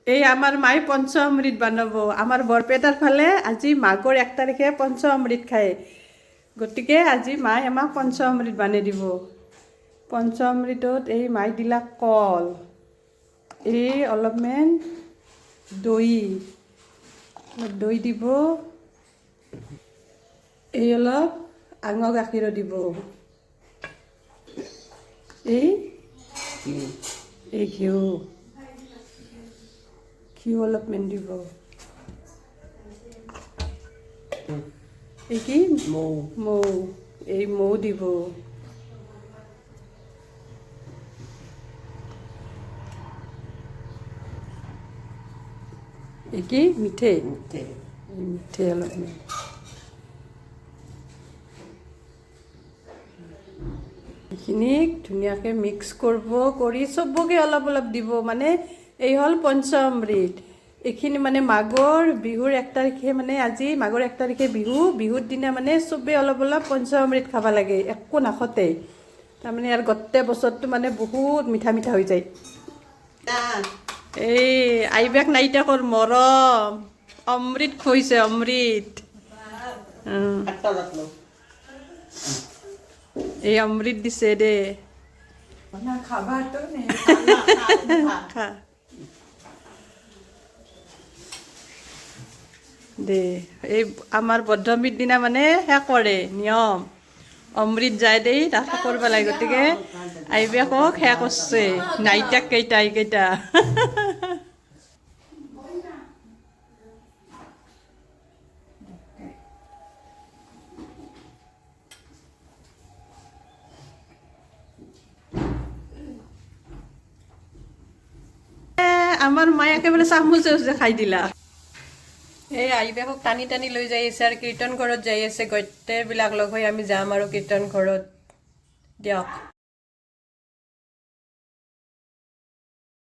এই আমাৰ মায়ে পঞ্চামৃত বনাব আমাৰ বৰপেটাৰ ফালে আজি মাঘৰ 1 তাৰিখে পঞ্চামৃত খায় গতিকে আজি মায়ে আমাক পঞ্চামৃত বনাই দিব পঞ্চামৃতত এই মায়ে দিলা কল এই অলপমান দৈ দৈ দিব এই অলপ আঙ গাখীৰ দিব এই ঘিউ ঘিউ অলপমান দিব এই কি মৌ এই মৌ দিব এই কি মিঠে মিঠে অলপমান এইখিনিক ধুনীয়াকৈ মিক্স কৰিব কৰি চবকে অলপ অলপ দিব মানে এই হ'ল পঞ্চামৃত এইখিনি মানে মাঘৰ বিহুৰ 1 তাৰিখে মানে আজি মাঘৰ 1 তাৰিখে বিহুৰ দিনা মানে চবেই অলপ অলপ পঞ্চামৃত খাব লাগে একো নাখতে তাৰমানে আৰু গোটেই বছৰটো মানে বহুত মিঠা মিঠা হৈ যায় এই আইবেক নাইতাকৰ মৰম অমৃত খুৱাইছে অমৃত এই অমৃত দিছে দে খা দে এই আমাৰ বদ্ধমিৰ দিনা মানে হে কৰে নিয়ম অমৃত যায় দেই তাক কৰিব লাগে গতিকে আইবেকক হে কৰছে নাইতাক কেইটা এইকেইটা আমার মায়ে একেবারে চামুচে খাই দিলা এই আইবেকক টানি টানি লৈ যাই আছে আৰু কীৰ্তন ঘৰত যাই আছে গোটেইবিলাক লগ হৈ আমি যাম আৰু কীৰ্তন ঘৰত দিয়ক